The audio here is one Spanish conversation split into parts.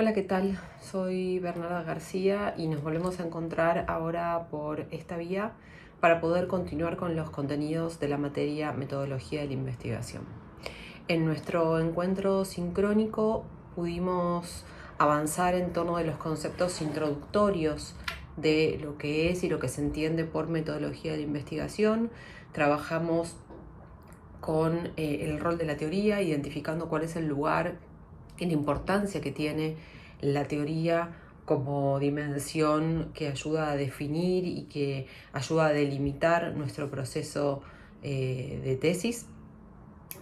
Hola, ¿qué tal? Soy Bernarda García y nos volvemos a encontrar ahora por esta vía para poder continuar con los contenidos de la materia Metodología de la Investigación. En nuestro encuentro sincrónico pudimos avanzar en torno de los conceptos introductorios de lo que es y lo que se entiende por metodología de la investigación. Trabajamos con el rol de la teoría, identificando cuál es el lugar y la importancia que tiene la teoría como dimensión que ayuda a definir y que ayuda a delimitar nuestro proceso de tesis.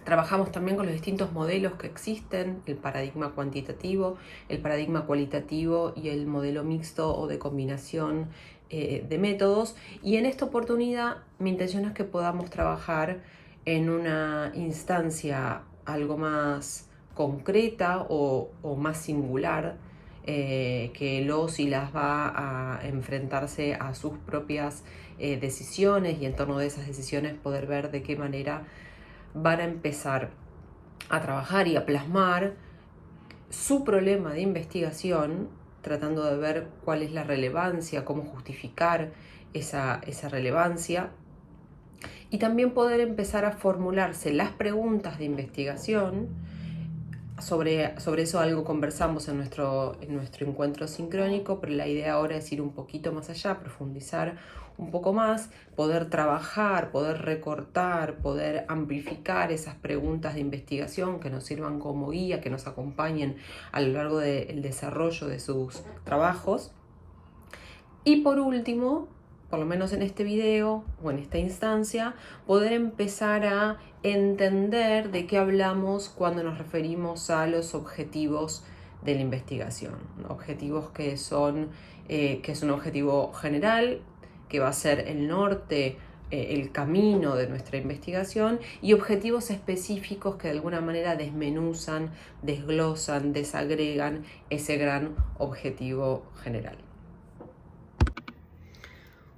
Trabajamos también con los distintos modelos que existen, el paradigma cuantitativo, el paradigma cualitativo y el modelo mixto o de combinación de métodos. Y en esta oportunidad mi intención es que podamos trabajar en una instancia algo más concreta o más singular, que los y las va a enfrentarse a sus propias decisiones y en torno de esas decisiones poder ver de qué manera van a empezar a trabajar y a plasmar su problema de investigación, tratando de ver cuál es la relevancia, cómo justificar esa relevancia, y también poder empezar a formularse las preguntas de investigación. Sobre eso algo conversamos en nuestro encuentro sincrónico, pero la idea ahora es ir un poquito más allá, profundizar un poco más, poder trabajar, poder recortar, poder amplificar esas preguntas de investigación que nos sirvan como guía, que nos acompañen a lo largo del desarrollo de sus trabajos. Y por último, por lo menos en este video o en esta instancia, poder empezar a entender de qué hablamos cuando nos referimos a los objetivos de la investigación. Objetivos que es un objetivo general, que va a ser el norte, el camino de nuestra investigación, y objetivos específicos que de alguna manera desmenuzan, desglosan, desagregan ese gran objetivo general.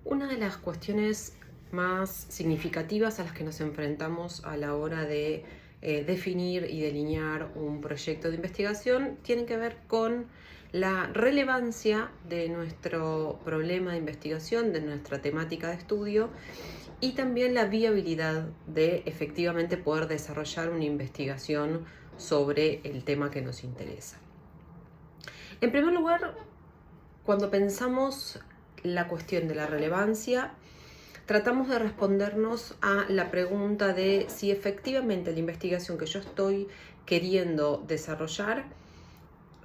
Una de las cuestiones más significativas a las que nos enfrentamos a la hora de definir y delinear un proyecto de investigación tiene que ver con la relevancia de nuestro problema de investigación, de nuestra temática de estudio, y también la viabilidad de efectivamente poder desarrollar una investigación sobre el tema que nos interesa. En primer lugar, cuando pensamos la cuestión de la relevancia, tratamos de respondernos a la pregunta de si efectivamente la investigación que yo estoy queriendo desarrollar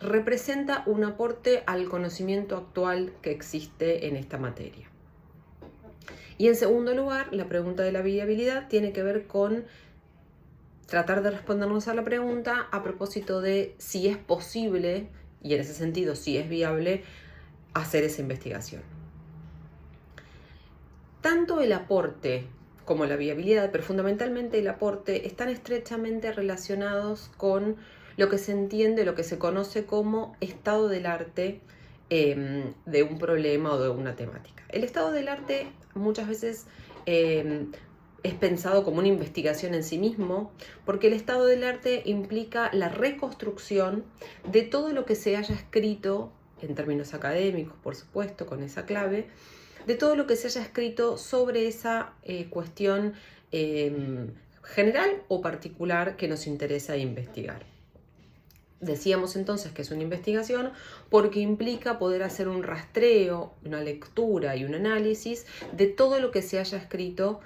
representa un aporte al conocimiento actual que existe en esta materia. Y en segundo lugar, la pregunta de la viabilidad tiene que ver con tratar de respondernos a la pregunta a propósito de si es posible, y en ese sentido si es viable, hacer esa investigación. Tanto el aporte como la viabilidad, pero fundamentalmente el aporte, están estrechamente relacionados con lo que se entiende, lo que se conoce como estado del arte de un problema o de una temática. El estado del arte muchas veces es pensado como una investigación en sí mismo, porque el estado del arte implica la reconstrucción de todo lo que se haya escrito, en términos académicos, por supuesto, con esa clave, de todo lo que se haya escrito sobre esa cuestión general o particular que nos interesa investigar. Decíamos entonces que es una investigación porque implica poder hacer un rastreo, una lectura y un análisis de todo lo que se haya escrito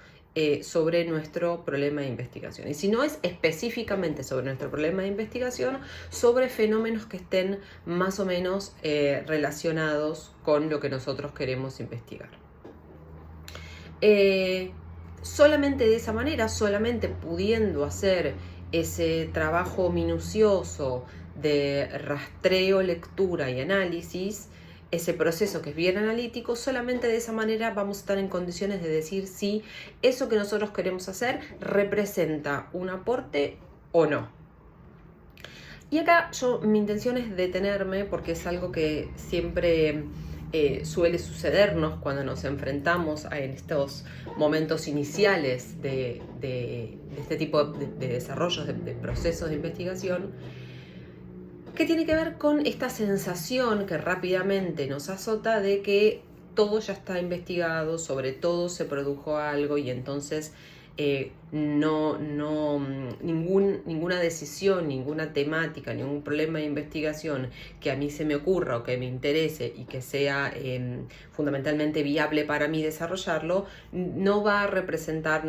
sobre nuestro problema de investigación. Y si no es específicamente sobre nuestro problema de investigación, sobre fenómenos que estén más o menos relacionados con lo que nosotros queremos investigar. Solamente de esa manera, solamente pudiendo hacer ese trabajo minucioso de rastreo, lectura y análisis, ese proceso que es bien analítico, solamente de esa manera vamos a estar en condiciones de decir si eso que nosotros queremos hacer representa un aporte o no. Y acá mi intención es detenerme porque es algo que siempre suele sucedernos cuando nos enfrentamos en estos momentos iniciales de este tipo de desarrollos, de procesos de investigación, que tiene que ver con esta sensación que rápidamente nos azota de que todo ya está investigado, sobre todo se produjo algo y entonces ninguna decisión, ninguna temática, ningún problema de investigación que a mí se me ocurra o que me interese y que sea fundamentalmente viable para mí desarrollarlo, no representa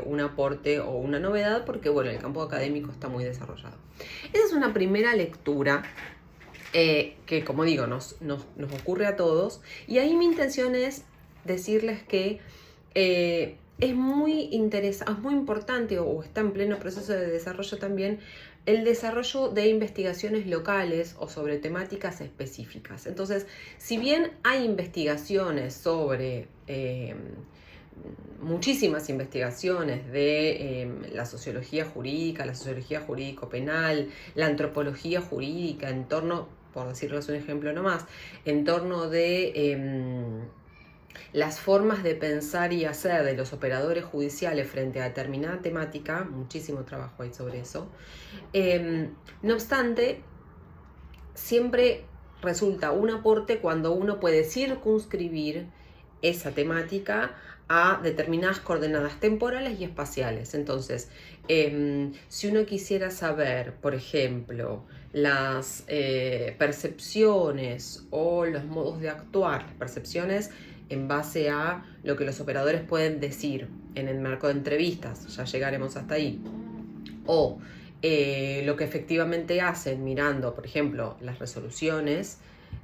un aporte o una novedad porque, bueno, el campo académico está muy desarrollado. Esa es una primera lectura que, como digo, nos ocurre a todos, y ahí mi intención es decirles que es muy importante o está en pleno proceso de desarrollo también el desarrollo de investigaciones locales o sobre temáticas específicas. Entonces, si bien hay investigaciones sobre muchísimas investigaciones de la sociología jurídica, la sociología jurídico-penal, la antropología jurídica en torno, por decirles un ejemplo nomás, en torno de las formas de pensar y hacer de los operadores judiciales frente a determinada temática, muchísimo trabajo hay sobre eso. No obstante, siempre resulta un aporte cuando uno puede circunscribir esa temática a determinadas coordenadas temporales y espaciales. Entonces, si uno quisiera saber, por ejemplo, las percepciones o los modos de actuar, las percepciones en base a lo que los operadores pueden decir en el marco de entrevistas, ya llegaremos hasta ahí, o lo que efectivamente hacen mirando, por ejemplo, las resoluciones,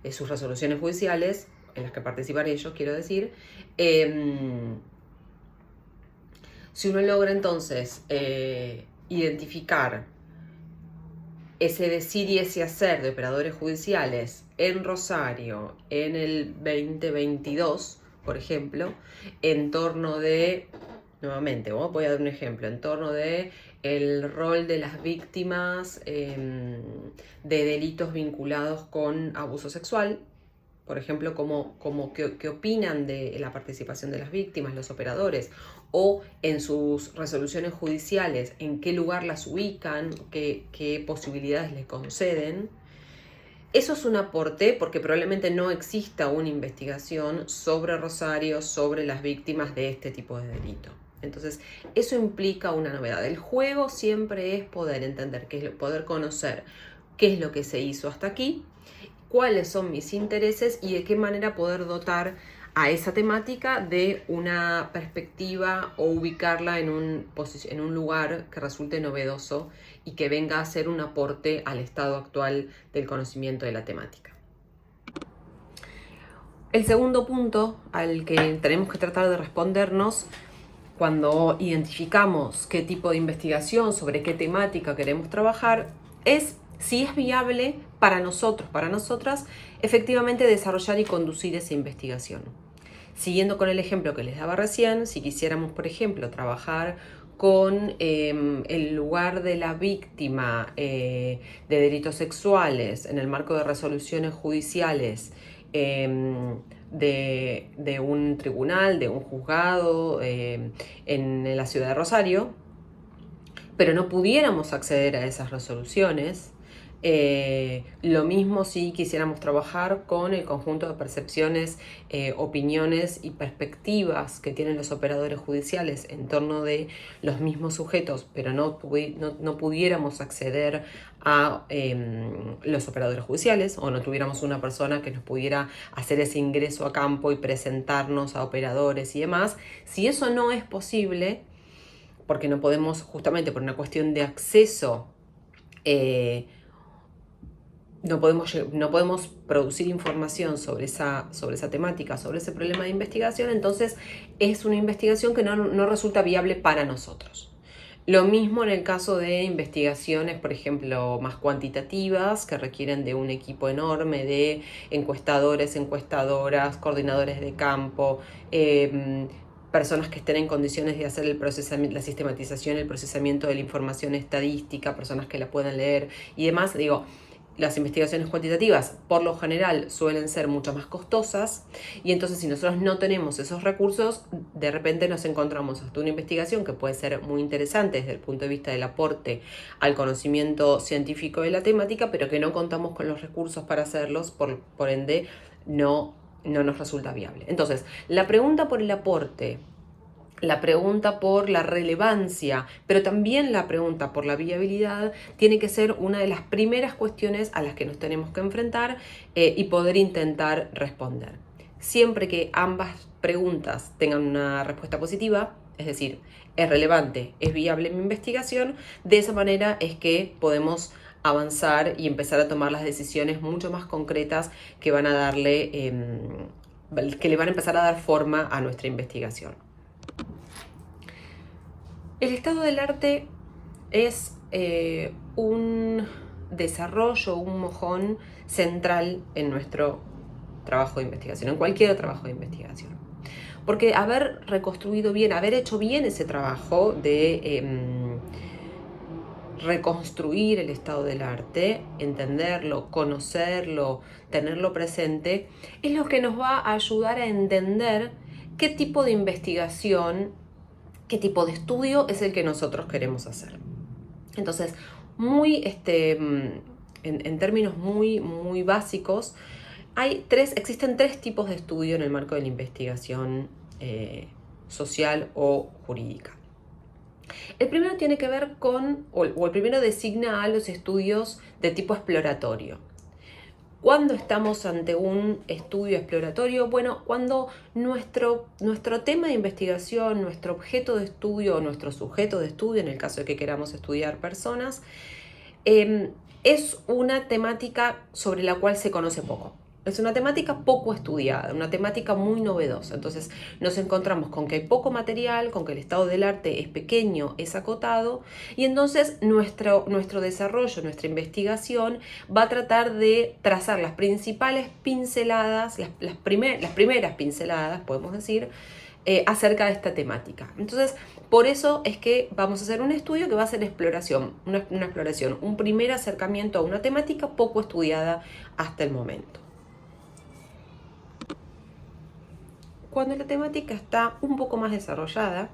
sus resoluciones judiciales, en las que participan ellos, quiero decir, si uno logra entonces identificar ese decir y ese hacer de operadores judiciales en Rosario en el 2022, por ejemplo, en torno de, nuevamente, voy a dar un ejemplo, en torno de el rol de las víctimas de delitos vinculados con abuso sexual, por ejemplo, qué opinan de la participación de las víctimas, los operadores, o en sus resoluciones judiciales, en qué lugar las ubican, qué posibilidades les conceden. Eso es un aporte porque probablemente no exista una investigación sobre Rosario, sobre las víctimas de este tipo de delito. Entonces, eso implica una novedad. El juego siempre es poder entender, poder conocer qué es lo que se hizo hasta aquí, cuáles son mis intereses y de qué manera poder dotar a esa temática de una perspectiva o ubicarla en un lugar que resulte novedoso y que venga a ser un aporte al estado actual del conocimiento de la temática. El segundo punto al que tenemos que tratar de respondernos cuando identificamos qué tipo de investigación, sobre qué temática queremos trabajar, es si es viable para nosotros, para nosotras, efectivamente desarrollar y conducir esa investigación. Siguiendo con el ejemplo que les daba recién, si quisiéramos, por ejemplo, trabajar con el lugar de la víctima de delitos sexuales en el marco de resoluciones judiciales de un tribunal, de un juzgado en la ciudad de Rosario, pero no pudiéramos acceder a esas resoluciones. Lo mismo si quisiéramos trabajar con el conjunto de percepciones, opiniones y perspectivas que tienen los operadores judiciales en torno de los mismos sujetos, pero no pudiéramos acceder a los operadores judiciales, o no tuviéramos una persona que nos pudiera hacer ese ingreso a campo y presentarnos a operadores y demás. Si eso no es posible, porque no podemos, justamente por una cuestión de acceso, no podemos producir información sobre esa temática, sobre ese problema de investigación, entonces es una investigación que no resulta viable para nosotros. Lo mismo en el caso de investigaciones, por ejemplo, más cuantitativas, que requieren de un equipo enorme de encuestadores, encuestadoras, coordinadores de campo, personas que estén en condiciones de hacer el procesamiento, la sistematización, el procesamiento de la información estadística, personas que la puedan leer y demás. las investigaciones cuantitativas por lo general suelen ser mucho más costosas y entonces si nosotros no tenemos esos recursos, de repente nos encontramos hasta una investigación que puede ser muy interesante desde el punto de vista del aporte al conocimiento científico de la temática, pero que no contamos con los recursos para hacerlos, por ende no nos resulta viable. Entonces, la pregunta por el aporte, la pregunta por la relevancia, pero también la pregunta por la viabilidad tiene que ser una de las primeras cuestiones a las que nos tenemos que enfrentar y poder intentar responder. Siempre que ambas preguntas tengan una respuesta positiva, es decir, es relevante, es viable mi investigación, de esa manera es que podemos avanzar y empezar a tomar las decisiones mucho más concretas que van a darle, que le van a empezar a dar forma a nuestra investigación. El estado del arte es un desarrollo, un mojón central en nuestro trabajo de investigación, en cualquier trabajo de investigación. Porque haber reconstruido bien, haber hecho bien ese trabajo de reconstruir el estado del arte, entenderlo, conocerlo, tenerlo presente, es lo que nos va a ayudar a entender qué tipo de investigación, qué tipo de estudio es el que nosotros queremos hacer. Entonces, en términos muy básicos, existen tres tipos de estudio en el marco de la investigación social o jurídica. El primero tiene que ver o el primero designa a los estudios de tipo exploratorio. ¿Cuándo estamos ante un estudio exploratorio? Bueno, cuando nuestro tema de investigación, nuestro objeto de estudio o nuestro sujeto de estudio, en el caso de que queramos estudiar personas, es una temática sobre la cual se conoce poco. Es una temática poco estudiada, una temática muy novedosa. Entonces nos encontramos con que hay poco material, con que el estado del arte es pequeño, es acotado, y entonces nuestro desarrollo, nuestra investigación va a tratar de trazar las principales pinceladas, las primeras pinceladas, podemos decir, acerca de esta temática. Entonces, por eso es que vamos a hacer un estudio que va a ser exploración, una exploración, un primer acercamiento a una temática poco estudiada hasta el momento. Cuando la temática está un poco más desarrollada,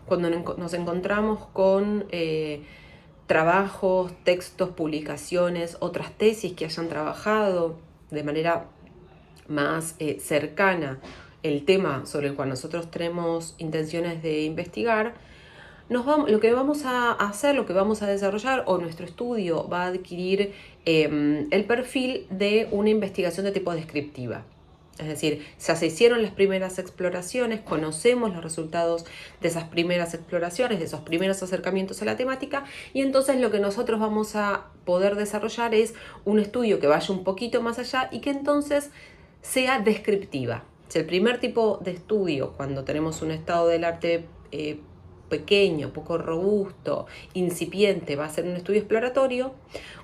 cuando nos encontramos con trabajos, textos, publicaciones, otras tesis que hayan trabajado de manera más cercana el tema sobre el cual nosotros tenemos intenciones de investigar, lo que vamos a hacer, lo que vamos a desarrollar, o nuestro estudio va a adquirir el perfil de una investigación de tipo descriptiva. Es decir, ya se hicieron las primeras exploraciones, conocemos los resultados de esas primeras exploraciones, de esos primeros acercamientos a la temática, y entonces lo que nosotros vamos a poder desarrollar es un estudio que vaya un poquito más allá y que entonces sea descriptiva. Si el primer tipo de estudio, cuando tenemos un estado del arte pequeño, poco robusto, incipiente, va a ser un estudio exploratorio,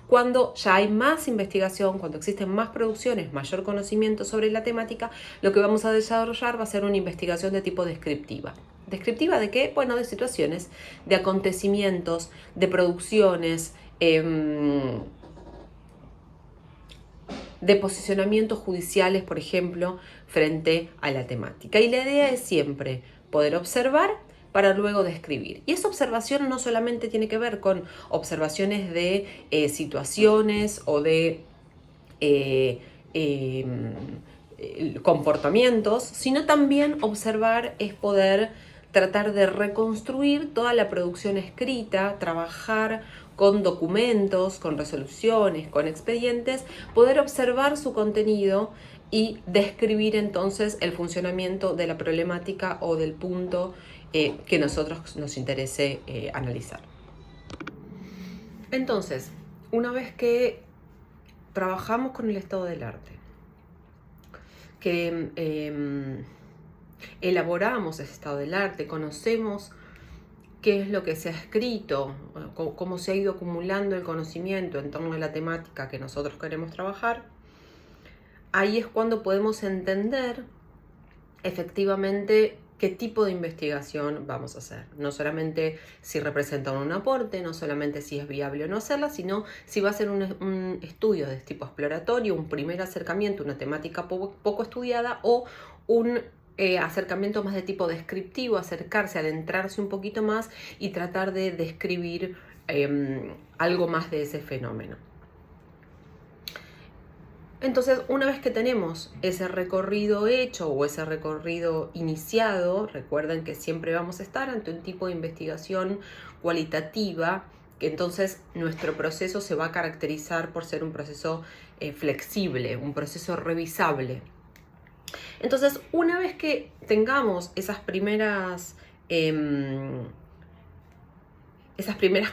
cuando ya hay más investigación, cuando existen más producciones, mayor conocimiento sobre la temática, lo que vamos a desarrollar va a ser una investigación de tipo descriptiva. ¿Descriptiva de qué? Bueno, de situaciones, de acontecimientos, de producciones, de posicionamientos judiciales, por ejemplo, frente a la temática. Y la idea es siempre poder observar para luego describir. Y esa observación no solamente tiene que ver con observaciones de situaciones o de comportamientos, sino también observar es poder tratar de reconstruir toda la producción escrita, trabajar con documentos, con resoluciones, con expedientes, poder observar su contenido y describir entonces el funcionamiento de la problemática o del punto que nosotros nos interese analizar. Entonces, una vez que trabajamos con el estado del arte, que elaboramos ese estado del arte, conocemos qué es lo que se ha escrito, cómo se ha ido acumulando el conocimiento en torno a la temática que nosotros queremos trabajar, ahí es cuando podemos entender efectivamente qué tipo de investigación vamos a hacer. No solamente si representa un aporte, no solamente si es viable o no hacerla, sino si va a ser un estudio de tipo exploratorio, un primer acercamiento, una temática poco estudiada, o un acercamiento más de tipo descriptivo, acercarse, adentrarse un poquito más y tratar de describir algo más de ese fenómeno. Entonces, una vez que tenemos ese recorrido hecho o ese recorrido iniciado, recuerden que siempre vamos a estar ante un tipo de investigación cualitativa, que entonces nuestro proceso se va a caracterizar por ser un proceso flexible, un proceso revisable. Entonces, una vez que tengamos esas primeras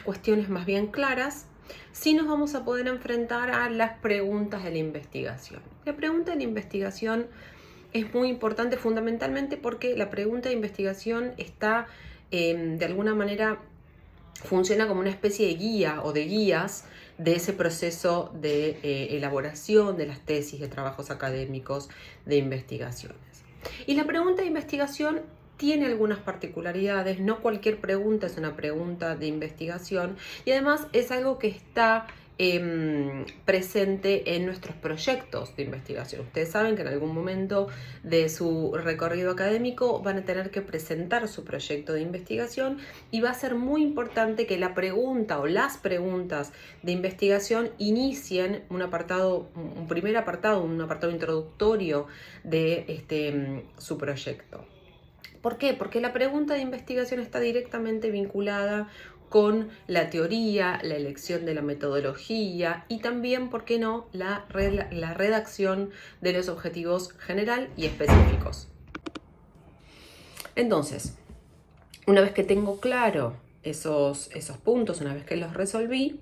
cuestiones más bien claras, sí nos vamos a poder enfrentar a las preguntas de la investigación. La pregunta de la investigación es muy importante fundamentalmente porque la pregunta de investigación está, de alguna manera, funciona como una especie de guía o de guías de ese proceso de elaboración de las tesis, de trabajos académicos, de investigaciones. Y la pregunta de investigación tiene algunas particularidades, no cualquier pregunta es una pregunta de investigación y además es algo que está presente en nuestros proyectos de investigación. Ustedes saben que en algún momento de su recorrido académico van a tener que presentar su proyecto de investigación y va a ser muy importante que la pregunta o las preguntas de investigación inicien un primer apartado, un apartado introductorio de su proyecto. ¿Por qué? Porque la pregunta de investigación está directamente vinculada con la teoría, la elección de la metodología y también, ¿por qué no?, la redacción de los objetivos general y específicos. Entonces, una vez que tengo claro esos puntos, una vez que los resolví,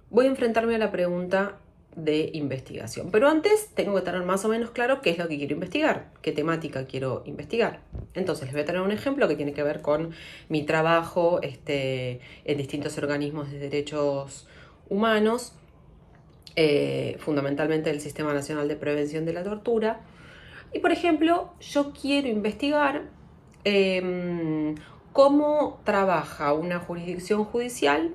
voy a enfrentarme a la pregunta de investigación. Pero antes tengo que tener más o menos claro qué es lo que quiero investigar, qué temática quiero investigar. Entonces les voy a tener un ejemplo que tiene que ver con mi trabajo en distintos organismos de derechos humanos, fundamentalmente el Sistema Nacional de Prevención de la Tortura. Y por ejemplo, yo quiero investigar cómo trabaja una jurisdicción judicial,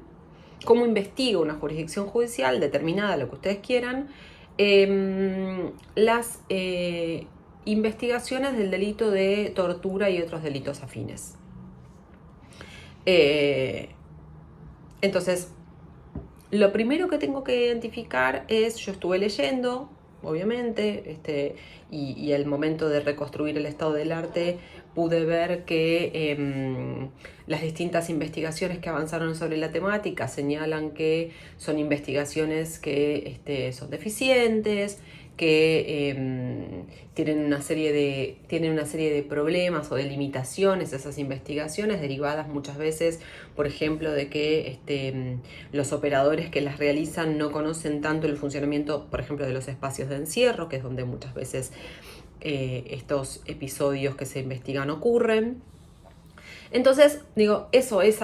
cómo investiga una jurisdicción judicial determinada, lo que ustedes quieran, las investigaciones del delito de tortura y otros delitos afines. Entonces, lo primero que tengo que identificar es, yo estuve leyendo, obviamente, y al momento de reconstruir el estado del arte pude ver que las distintas investigaciones que avanzaron sobre la temática señalan que son investigaciones que son deficientes, que tienen una serie de problemas o de limitaciones esas investigaciones, derivadas muchas veces, por ejemplo, de que los operadores que las realizan no conocen tanto el funcionamiento, por ejemplo, de los espacios de encierro, que es donde muchas veces estos episodios que se investigan ocurren. Entonces, digo, eso es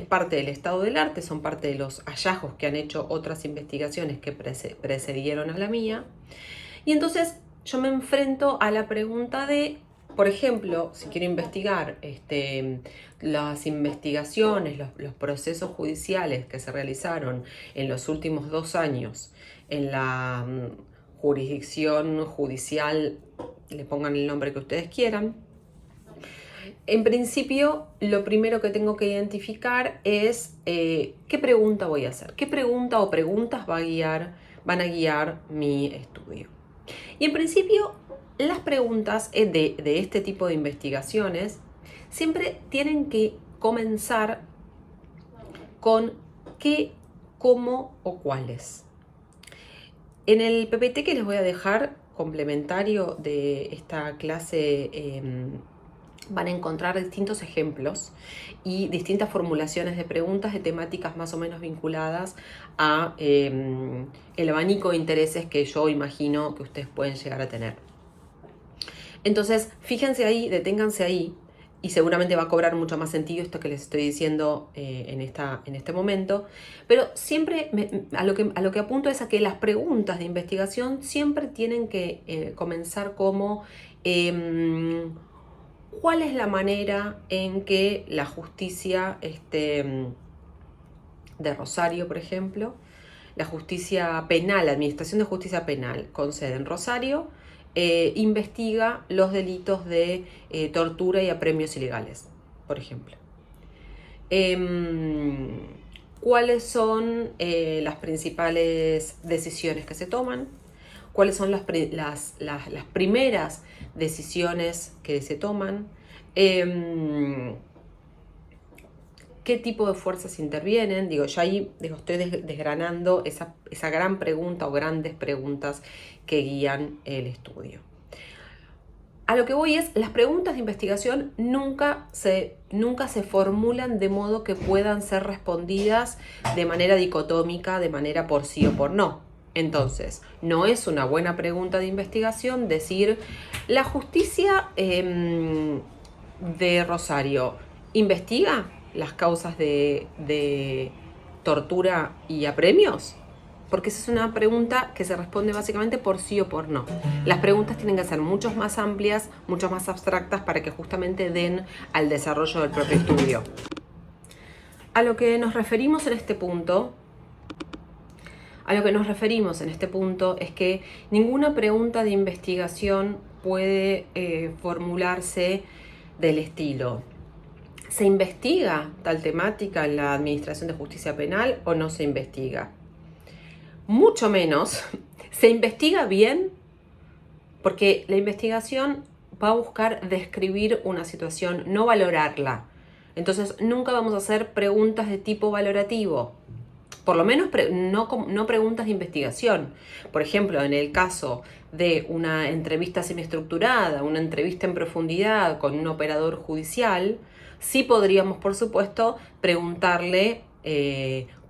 parte del estado del arte, son parte de los hallazgos que han hecho otras investigaciones que precedieron a la mía. Y entonces yo me enfrento a la pregunta de, por ejemplo, si quiero investigar las investigaciones, los procesos judiciales que se realizaron en los últimos 2 años en la jurisdicción judicial, le pongan el nombre que ustedes quieran. En principio, lo primero que tengo que identificar es qué pregunta voy a hacer, qué pregunta o preguntas van a guiar mi estudio. Y en principio, las preguntas de este tipo de investigaciones siempre tienen que comenzar con qué, cómo o cuáles. En el PPT que les voy a dejar complementario de esta clase van a encontrar distintos ejemplos y distintas formulaciones de preguntas de temáticas más o menos vinculadas a el abanico de intereses que yo imagino que ustedes pueden llegar a tener. Entonces, fíjense ahí, deténganse ahí, y seguramente va a cobrar mucho más sentido esto que les estoy diciendo en este momento, pero siempre a lo que apunto es a que las preguntas de investigación siempre tienen que comenzar como ¿cuál es la manera en que la justicia de Rosario, por ejemplo, la justicia penal, la Administración de Justicia Penal, con sede en Rosario, investiga los delitos de tortura y apremios ilegales, por ejemplo? ¿Cuáles son las principales decisiones que se toman? ¿Cuáles son las primeras decisiones que se toman? ¿Qué tipo de fuerzas intervienen? Ya ahí estoy desgranando esa gran pregunta o grandes preguntas que guían el estudio. A lo que voy es, las preguntas de investigación nunca se formulan de modo que puedan ser respondidas de manera dicotómica, de manera por sí o por no. Entonces, no es una buena pregunta de investigación decir, ¿la justicia de Rosario investiga las causas de tortura y apremios? Porque esa es una pregunta que se responde básicamente por sí o por no. Las preguntas tienen que ser mucho más amplias, mucho más abstractas para que justamente den al desarrollo del propio estudio. A lo que nos referimos en este punto es que ninguna pregunta de investigación puede formularse del estilo: ¿se investiga tal temática en la Administración de Justicia Penal o no se investiga? Mucho menos, ¿se investiga bien? Porque la investigación va a buscar describir una situación, no valorarla. Entonces, nunca vamos a hacer preguntas de tipo valorativo. Por lo menos no preguntas de investigación. Por ejemplo, en el caso de una entrevista semiestructurada, una entrevista en profundidad con un operador judicial, sí podríamos, por supuesto, preguntarle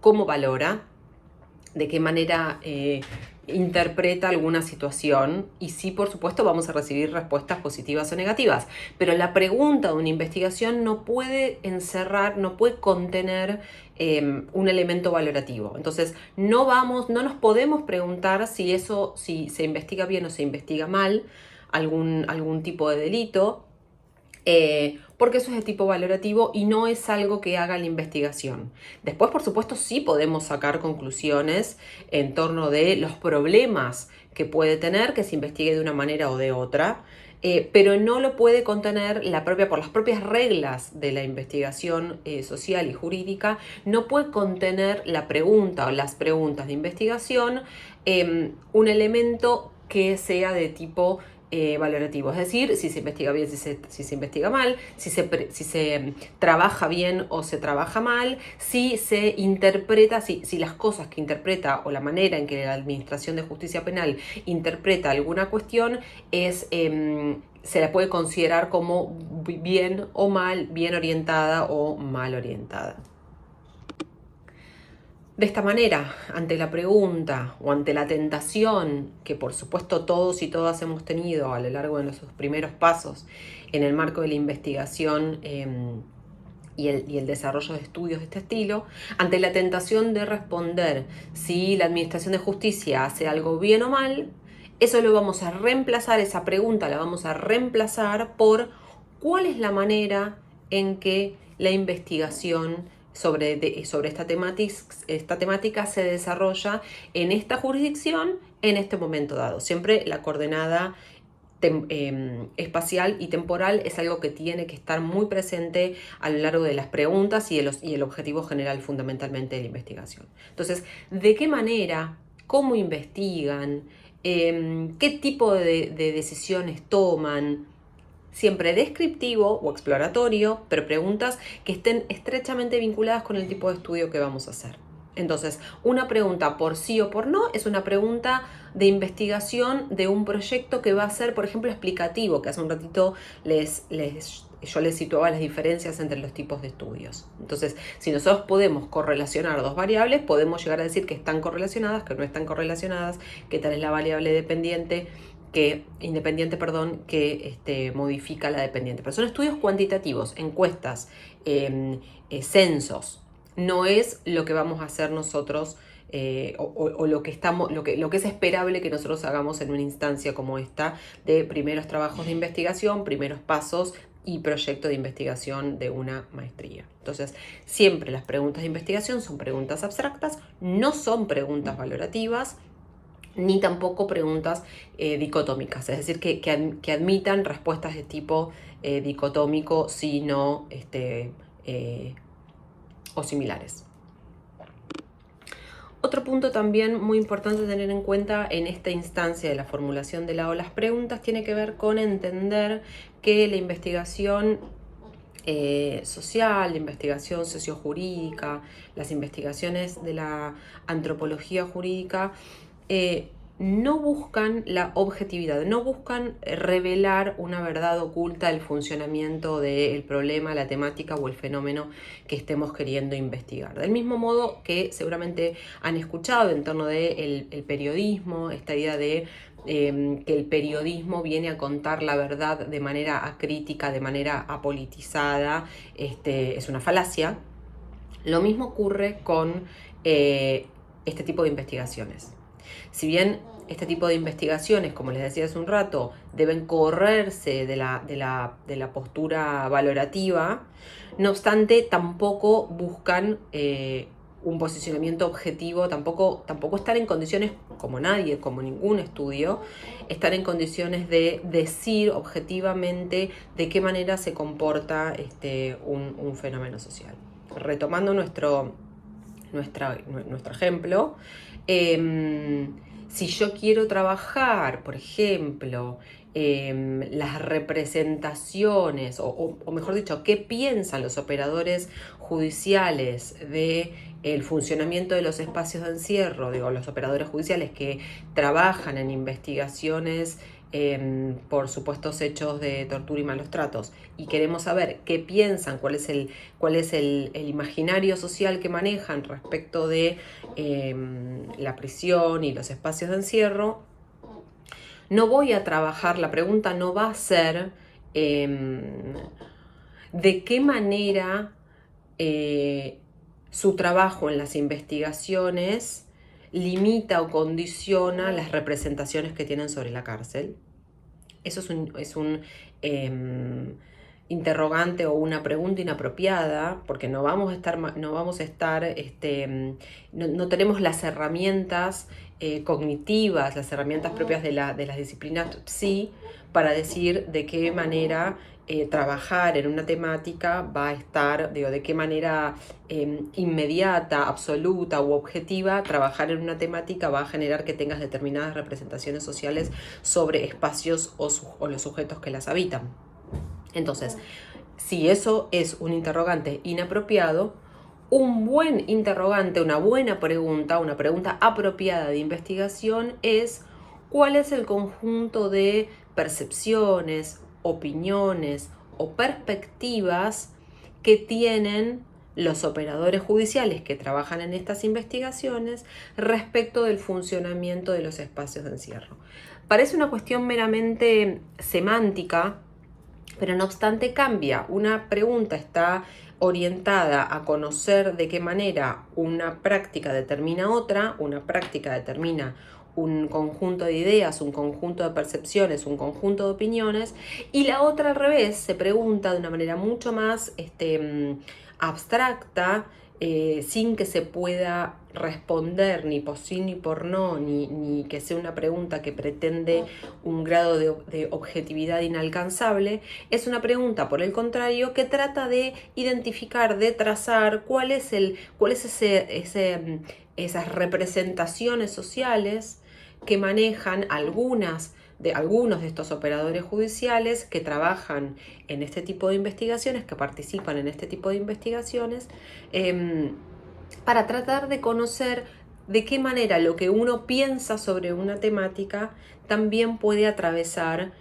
cómo valora, de qué manera interpreta alguna situación, y sí, por supuesto, vamos a recibir respuestas positivas o negativas, pero la pregunta de una investigación no puede encerrar, no puede contener un elemento valorativo. Entonces, no nos podemos preguntar si se investiga bien o se investiga mal algún tipo de delito, porque eso es de tipo valorativo y no es algo que haga la investigación. Después, por supuesto, sí podemos sacar conclusiones en torno de los problemas que puede tener que se investigue de una manera o de otra, pero no lo puede contener por las propias reglas de la investigación social y jurídica, no puede contener la pregunta o las preguntas de investigación un elemento que sea de tipo valorativo, es decir, si se investiga bien, si se investiga mal, si se trabaja bien o se trabaja mal, si se interpreta, si las cosas que interpreta o la manera en que la Administración de Justicia Penal interpreta alguna cuestión se la puede considerar como bien o mal, bien orientada o mal orientada. De esta manera, ante la pregunta o ante la tentación que por supuesto todos y todas hemos tenido a lo largo de nuestros primeros pasos en el marco de la investigación y el desarrollo de estudios de este estilo, ante la tentación de responder si la Administración de Justicia hace algo bien o mal, eso lo vamos a reemplazar, esa pregunta la vamos a reemplazar por cuál es la manera en que la investigación sobre esta temática se desarrolla en esta jurisdicción en este momento dado. Siempre la coordenada espacial y temporal es algo que tiene que estar muy presente a lo largo de las preguntas y el objetivo general fundamentalmente de la investigación. Entonces, ¿de qué manera? ¿Cómo investigan? ¿Qué tipo de decisiones toman? Siempre descriptivo o exploratorio, pero preguntas que estén estrechamente vinculadas con el tipo de estudio que vamos a hacer. Entonces, una pregunta por sí o por no es una pregunta de investigación de un proyecto que va a ser, por ejemplo, explicativo, que hace un ratito yo les situaba las diferencias entre los tipos de estudios. Entonces, si nosotros podemos correlacionar dos variables, podemos llegar a decir que están correlacionadas, que no están correlacionadas, que tal es la variable independiente, que modifica la dependiente. Pero son estudios cuantitativos, encuestas, censos. No es lo que vamos a hacer nosotros o lo que es esperable que nosotros hagamos en una instancia como esta de primeros trabajos de investigación, primeros pasos y proyecto de investigación de una maestría. Entonces, siempre las preguntas de investigación son preguntas abstractas, no son preguntas valorativas, ni tampoco preguntas dicotómicas, es decir, que admitan respuestas de tipo dicotómico, sí, no, o similares. Otro punto también muy importante tener en cuenta en esta instancia de la formulación de las preguntas tiene que ver con entender que la investigación social, la investigación sociojurídica, las investigaciones de la antropología jurídica, no buscan la objetividad, no buscan revelar una verdad oculta del funcionamiento del problema, la temática o el fenómeno que estemos queriendo investigar. Del mismo modo que seguramente han escuchado en torno del periodismo, esta idea de que el periodismo viene a contar la verdad de manera acrítica, de manera apolitizada, es una falacia. Lo mismo ocurre con este tipo de investigaciones. Si bien este tipo de investigaciones, como les decía hace un rato, deben correrse de la postura valorativa, no obstante, tampoco buscan un posicionamiento objetivo, tampoco estar en condiciones, como nadie, como ningún estudio, estar en condiciones de decir objetivamente de qué manera se comporta un fenómeno social. Retomando nuestro ejemplo, si yo quiero trabajar, por ejemplo, las representaciones, o mejor dicho, qué piensan los operadores judiciales de el funcionamiento de los espacios de encierro, digo, los operadores judiciales que trabajan en investigaciones por supuestos hechos de tortura y malos tratos, y queremos saber qué piensan, cuál es el imaginario social que manejan respecto de la prisión y los espacios de encierro, no voy a trabajar, la pregunta no va a ser de qué manera su trabajo en las investigaciones limita o condiciona las representaciones que tienen sobre la cárcel. Eso es un interrogante o una pregunta inapropiada, porque no tenemos las herramientas cognitivas, las herramientas propias de las disciplinas psi, para decir de qué manera trabajar en una temática va a estar, de qué manera inmediata, absoluta u objetiva, trabajar en una temática va a generar que tengas determinadas representaciones sociales sobre espacios o los sujetos que las habitan. Entonces, si eso es un interrogante inapropiado, un buen interrogante, una buena pregunta, una pregunta apropiada de investigación es: ¿cuál es el conjunto de percepciones, opiniones o perspectivas que tienen los operadores judiciales que trabajan en estas investigaciones respecto del funcionamiento de los espacios de encierro? Parece una cuestión meramente semántica, pero no obstante cambia. Una pregunta está orientada a conocer de qué manera una práctica determina otra, una práctica determina un conjunto de ideas, un conjunto de percepciones, un conjunto de opiniones, y la otra al revés se pregunta de una manera mucho más abstracta, sin que se pueda responder ni por sí ni por no, ni que sea una pregunta que pretende un grado de objetividad inalcanzable. Es una pregunta, por el contrario, que trata de identificar, de trazar cuál es esas representaciones sociales que manejan algunos de estos operadores judiciales que trabajan en este tipo de investigaciones, que participan en este tipo de investigaciones, para tratar de conocer de qué manera lo que uno piensa sobre una temática también puede atravesar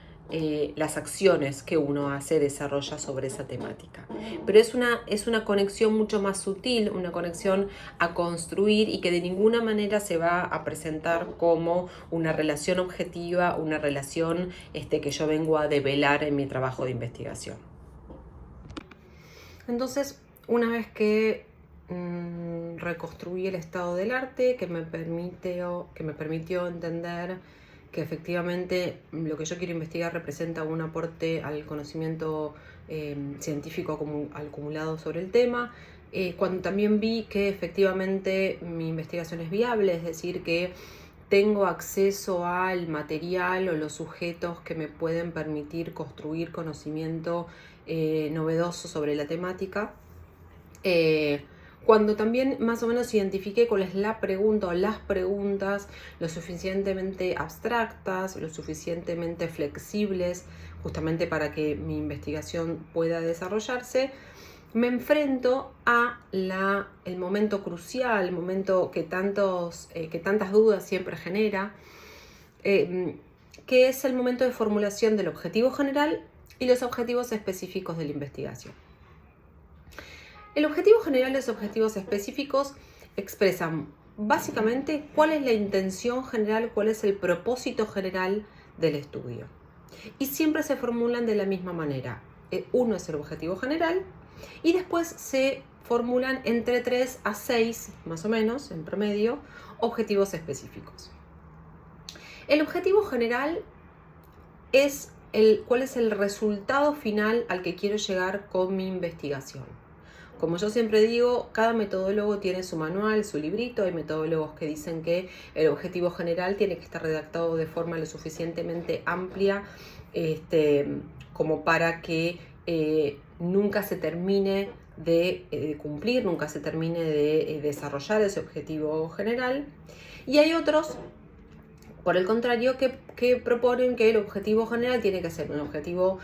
las acciones que uno desarrolla sobre esa temática. Pero es una conexión mucho más sutil, una conexión a construir, y que de ninguna manera se va a presentar como una relación objetiva, una relación que yo vengo a develar en mi trabajo de investigación. Entonces, una vez que reconstruí el estado del arte, que me permitió entender que efectivamente lo que yo quiero investigar representa un aporte al conocimiento científico acumulado sobre el tema. Cuando también vi que efectivamente mi investigación es viable, es decir, que tengo acceso al material o los sujetos que me pueden permitir construir conocimiento novedoso sobre la temática. Cuando también más o menos identifiqué cuál es la pregunta o las preguntas lo suficientemente abstractas, lo suficientemente flexibles, justamente para que mi investigación pueda desarrollarse, me enfrento a el momento crucial, el momento que tantas dudas siempre genera, que es el momento de formulación del objetivo general y los objetivos específicos de la investigación. El objetivo general y los objetivos específicos expresan básicamente cuál es la intención general, cuál es el propósito general del estudio. Y siempre se formulan de la misma manera. Uno es el objetivo general y después se formulan entre 3 a 6, más o menos, en promedio, objetivos específicos. El objetivo general es cuál es el resultado final al que quiero llegar con mi investigación. Como yo siempre digo, cada metodólogo tiene su manual, su librito. Hay metodólogos que dicen que el objetivo general tiene que estar redactado de forma lo suficientemente amplia como para que nunca se termine de cumplir, nunca se termine de desarrollar ese objetivo general. Y hay otros, por el contrario, que proponen que el objetivo general tiene que ser un objetivo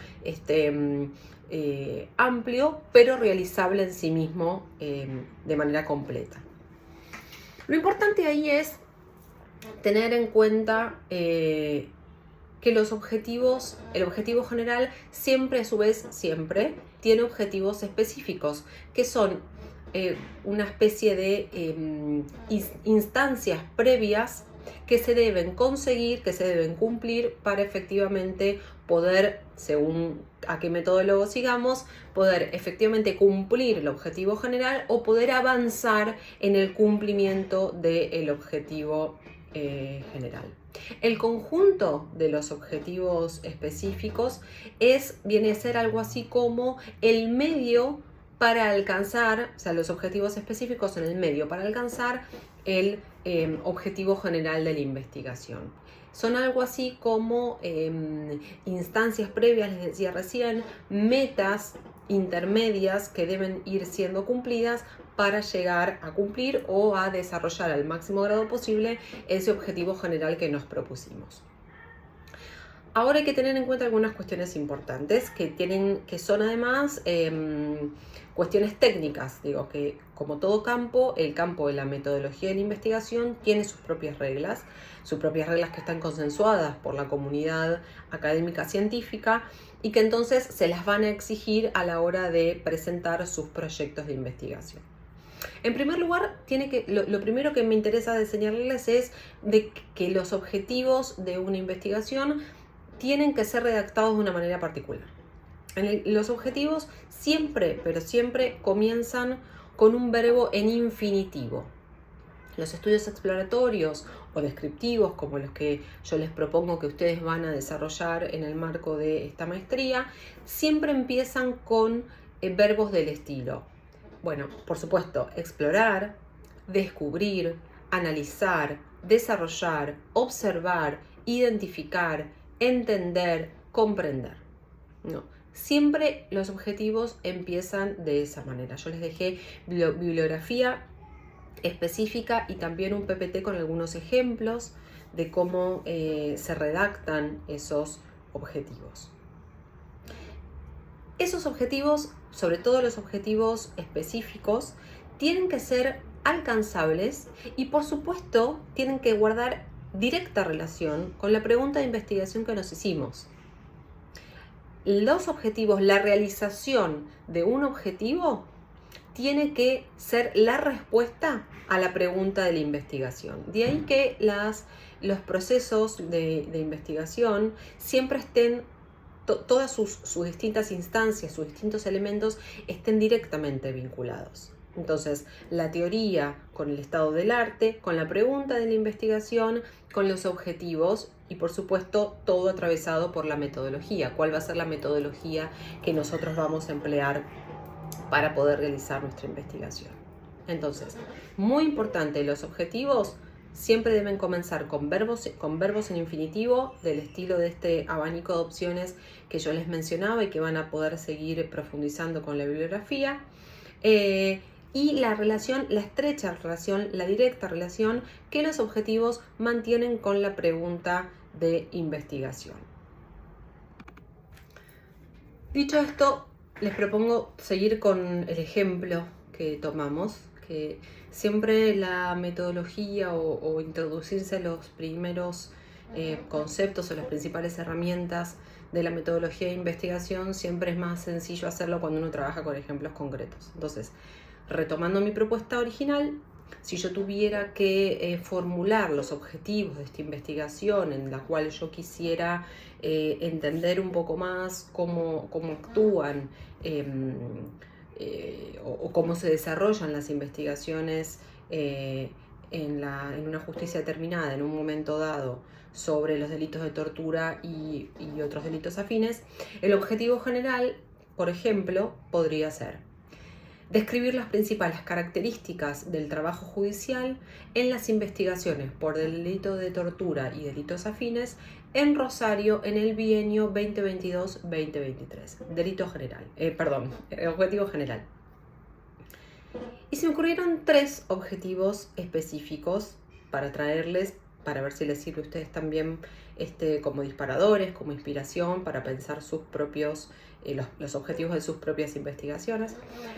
amplio, pero realizable en sí mismo de manera completa. Lo importante ahí es tener en cuenta que el objetivo general siempre, a su vez, siempre tiene objetivos específicos, que son una especie de instancias previas que se deben conseguir, que se deben cumplir para efectivamente poder, según a qué metodólogo sigamos, poder efectivamente cumplir el objetivo general o poder avanzar en el cumplimiento del objetivo general. El conjunto de los objetivos específicos viene a ser algo así como el medio para alcanzar, o sea, los objetivos específicos son el medio para alcanzar el objetivo general de la investigación. Son algo así como instancias previas, les decía recién, metas intermedias que deben ir siendo cumplidas para llegar a cumplir o a desarrollar al máximo grado posible ese objetivo general que nos propusimos. Ahora hay que tener en cuenta algunas cuestiones importantes que son además cuestiones técnicas. Digo que como todo campo, el campo de la metodología de la investigación tiene sus propias reglas que están consensuadas por la comunidad académica científica y que entonces se las van a exigir a la hora de presentar sus proyectos de investigación. En primer lugar, lo primero que me interesa de señalarles es de que los objetivos de una investigación tienen que ser redactados de una manera particular. Los objetivos siempre, pero siempre comienzan con un verbo en infinitivo. Los estudios exploratorios o descriptivos, como los que yo les propongo que ustedes van a desarrollar en el marco de esta maestría, siempre empiezan con verbos del estilo. Bueno, por supuesto, explorar, descubrir, analizar, desarrollar, observar, identificar, entender, comprender. No, siempre los objetivos empiezan de esa manera. Yo les dejé bibliografía específica y también un PPT con algunos ejemplos de cómo se redactan esos objetivos. Esos objetivos, sobre todo los objetivos específicos, tienen que ser alcanzables y por supuesto tienen que guardar directa relación con la pregunta de investigación que nos hicimos. Los objetivos, la realización de un objetivo tiene que ser la respuesta a la pregunta de la investigación. De ahí que los procesos de investigación siempre estén, todas sus distintas instancias, sus distintos elementos estén directamente vinculados. Entonces, la teoría con el estado del arte, con la pregunta de la investigación, con los objetivos y por supuesto todo atravesado por la metodología. ¿Cuál va a ser la metodología que nosotros vamos a emplear para poder realizar nuestra investigación? Entonces, muy importante, los objetivos siempre deben comenzar con verbos en infinitivo del estilo de este abanico de opciones que yo les mencionaba y que van a poder seguir profundizando con la bibliografía. Y la relación, la estrecha relación, la directa relación que los objetivos mantienen con la pregunta de investigación. Dicho esto, les propongo seguir con el ejemplo que tomamos, que siempre la metodología o introducirse a los primeros conceptos o las principales herramientas de la metodología de investigación, siempre es más sencillo hacerlo cuando uno trabaja con ejemplos concretos. Entonces, retomando mi propuesta original, si yo tuviera que formular los objetivos de esta investigación en la cual yo quisiera entender un poco más cómo actúan o cómo se desarrollan las investigaciones en una justicia determinada, en un momento dado, sobre los delitos de tortura y otros delitos afines, el objetivo general, por ejemplo, podría ser describir las principales características del trabajo judicial en las investigaciones por delito de tortura y delitos afines en Rosario en el bienio 2022-2023. Delito general, objetivo general. Y se me ocurrieron 3 objetivos específicos para traerles, para ver si les sirve a ustedes también como disparadores, como inspiración para pensar sus propios los objetivos de sus propias investigaciones.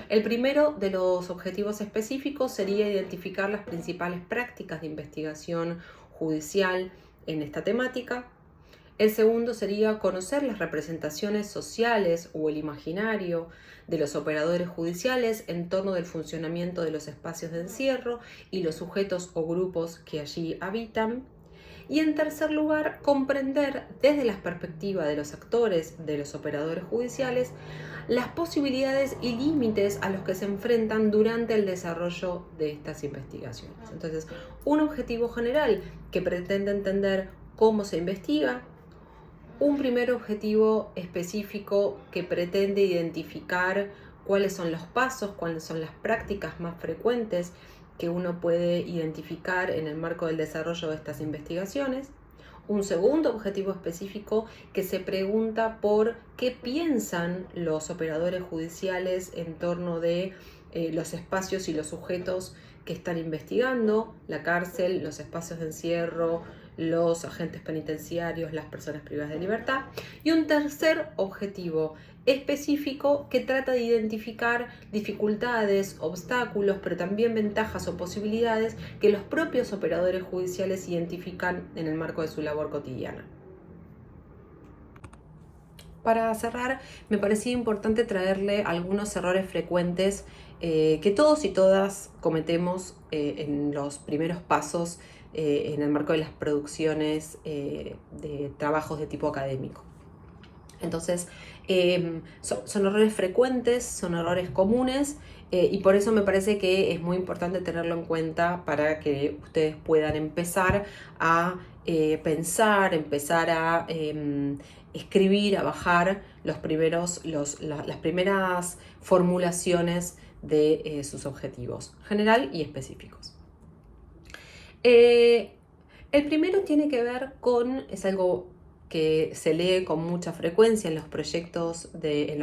El primero de los objetivos específicos sería identificar las principales prácticas de investigación judicial en esta temática. El segundo sería conocer las representaciones sociales o el imaginario de los operadores judiciales en torno del funcionamiento de los espacios de encierro y los sujetos o grupos que allí habitan. Y en tercer lugar, comprender desde la perspectiva de los actores, de los operadores judiciales, las posibilidades y límites a los que se enfrentan durante el desarrollo de estas investigaciones. Entonces, un objetivo general que pretende entender cómo se investiga, un primer objetivo específico que pretende identificar cuáles son los pasos, cuáles son las prácticas más frecuentes que uno puede identificar en el marco del desarrollo de estas investigaciones. Un segundo objetivo específico que se pregunta por qué piensan los operadores judiciales en torno de los espacios y los sujetos que están investigando, la cárcel, los espacios de encierro, los agentes penitenciarios, las personas privadas de libertad. Y un tercer objetivo específico que trata de identificar dificultades, obstáculos, pero también ventajas o posibilidades que los propios operadores judiciales identifican en el marco de su labor cotidiana. Para cerrar, me parecía importante traerle algunos errores frecuentes que todos y todas cometemos en los primeros pasos en el marco de las producciones de trabajos de tipo académico. Entonces, son errores frecuentes, son errores comunes y por eso me parece que es muy importante tenerlo en cuenta para que ustedes puedan empezar a pensar, empezar a escribir, a bajar las primeras formulaciones de sus objetivos, general y específicos. El primero tiene que ver es algo que se lee con mucha frecuencia en los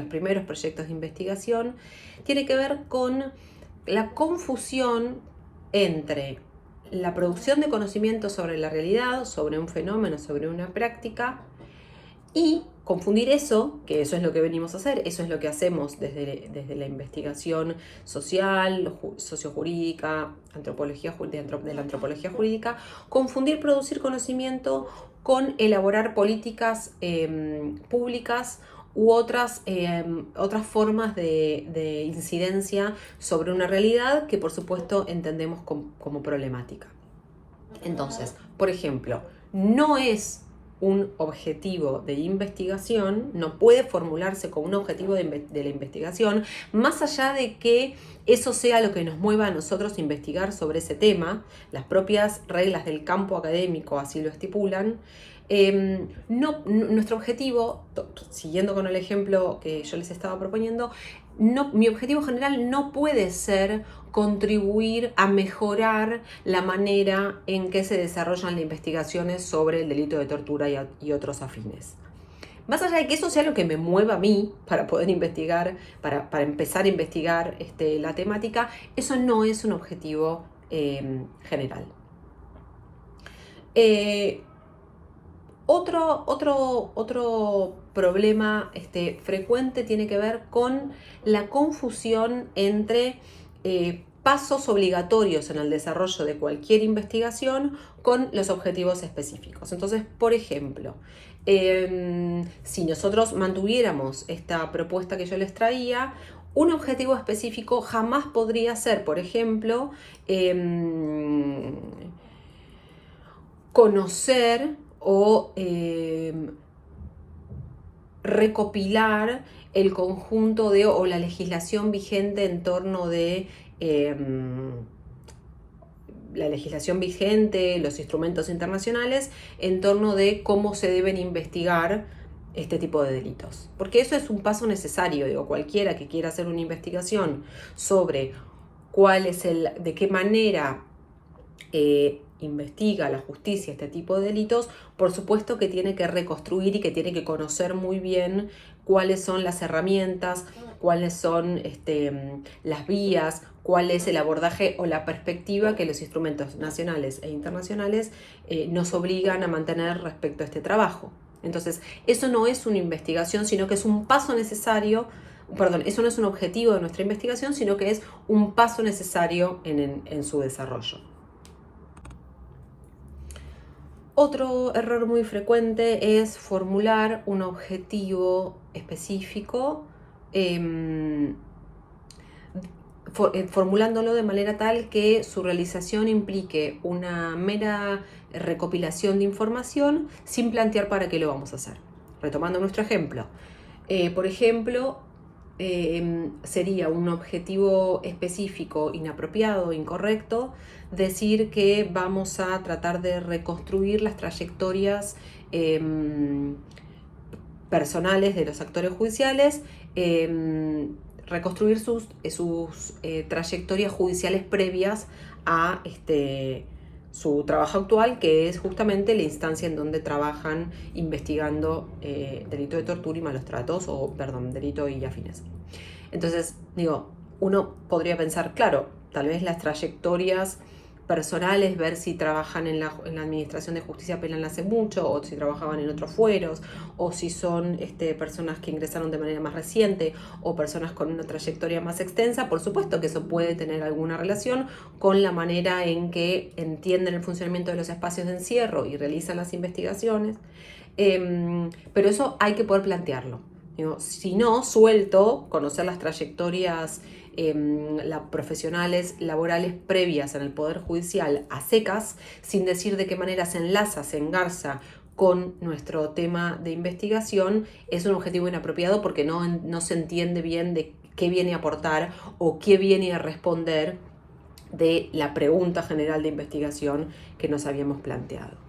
primeros proyectos de investigación, tiene que ver con la confusión entre la producción de conocimiento sobre la realidad, sobre un fenómeno, sobre una práctica, y confundir eso, que eso es lo que venimos a hacer, eso es lo que hacemos desde la investigación social, sociojurídica, de la antropología jurídica, confundir producir conocimiento con elaborar políticas públicas u otras formas de incidencia sobre una realidad que por supuesto entendemos como problemática. Entonces, por ejemplo, no es un objetivo de investigación, no puede formularse como un objetivo de la investigación, más allá de que eso sea lo que nos mueva a nosotros a investigar sobre ese tema. Las propias reglas del campo académico así lo estipulan. Nuestro objetivo, siguiendo con el ejemplo que yo les estaba proponiendo, mi objetivo general no puede ser contribuir a mejorar la manera en que se desarrollan las investigaciones sobre el delito de tortura y otros afines. Más allá de que eso sea lo que me mueva a mí para poder investigar, para empezar a investigar la temática, eso no es un objetivo general. Otro problema frecuente tiene que ver con la confusión entre pasos obligatorios en el desarrollo de cualquier investigación con los objetivos específicos. Entonces, por ejemplo, si nosotros mantuviéramos esta propuesta que yo les traía, un objetivo específico jamás podría ser, por ejemplo, conocer o recopilar el conjunto o la legislación vigente en torno de la legislación vigente, los instrumentos internacionales, en torno de cómo se deben investigar este tipo de delitos. Porque eso es un paso necesario. Cualquiera que quiera hacer una investigación sobre de qué manera investiga la justicia este tipo de delitos, por supuesto que tiene que reconstruir y que tiene que conocer muy bien cuáles son las herramientas, cuáles son las vías, cuál es el abordaje o la perspectiva que los instrumentos nacionales e internacionales nos obligan a mantener respecto a este trabajo. Entonces, eso no es una investigación, sino que es un paso necesario. Perdón, eso no es un objetivo de nuestra investigación, sino que es un paso necesario en su desarrollo. Otro error muy frecuente es formular un objetivo específico, formulándolo de manera tal que su realización implique una mera recopilación de información sin plantear para qué lo vamos a hacer. Retomando nuestro ejemplo. Por ejemplo, sería un objetivo específico inapropiado, incorrecto, decir que vamos a tratar de reconstruir las trayectorias personales de los actores judiciales, reconstruir sus trayectorias judiciales previas a su trabajo actual, que es justamente la instancia en donde trabajan investigando delito de tortura y malos tratos, delito y afines. Entonces, uno podría pensar, claro, tal vez las trayectorias personales, ver si trabajan en la administración de justicia penal hace mucho, o si trabajaban en otros fueros, o si son personas que ingresaron de manera más reciente, o personas con una trayectoria más extensa. Por supuesto que eso puede tener alguna relación con la manera en que entienden el funcionamiento de los espacios de encierro y realizan las investigaciones, pero eso hay que poder plantearlo. Si no, suelto, conocer las trayectorias profesionales, laborales previas en el Poder Judicial a secas, sin decir de qué manera se enlaza, se engarza con nuestro tema de investigación, es un objetivo inapropiado porque no se entiende bien de qué viene a aportar o qué viene a responder de la pregunta general de investigación que nos habíamos planteado.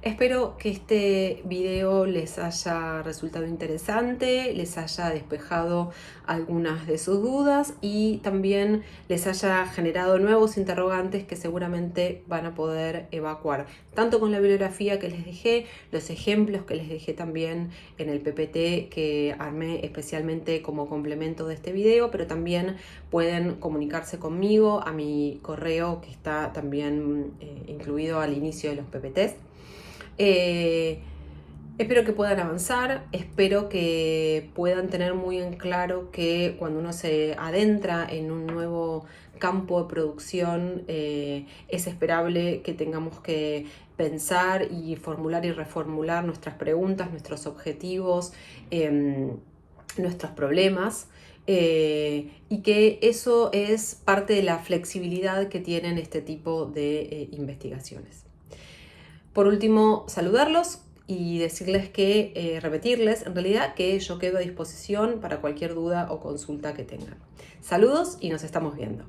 Espero que este video les haya resultado interesante, les haya despejado algunas de sus dudas y también les haya generado nuevos interrogantes que seguramente van a poder evacuar, tanto con la bibliografía que les dejé, los ejemplos que les dejé también en el PPT que armé especialmente como complemento de este video, pero también pueden comunicarse conmigo a mi correo que está también incluido al inicio de los PPTs. Espero que puedan avanzar, espero que puedan tener muy en claro que cuando uno se adentra en un nuevo campo de producción es esperable que tengamos que pensar y formular y reformular nuestras preguntas, nuestros objetivos, nuestros problemas, y que eso es parte de la flexibilidad que tienen este tipo de investigaciones. Por último, saludarlos y decirles que, repetirles en realidad que yo quedo a disposición para cualquier duda o consulta que tengan. Saludos y nos estamos viendo.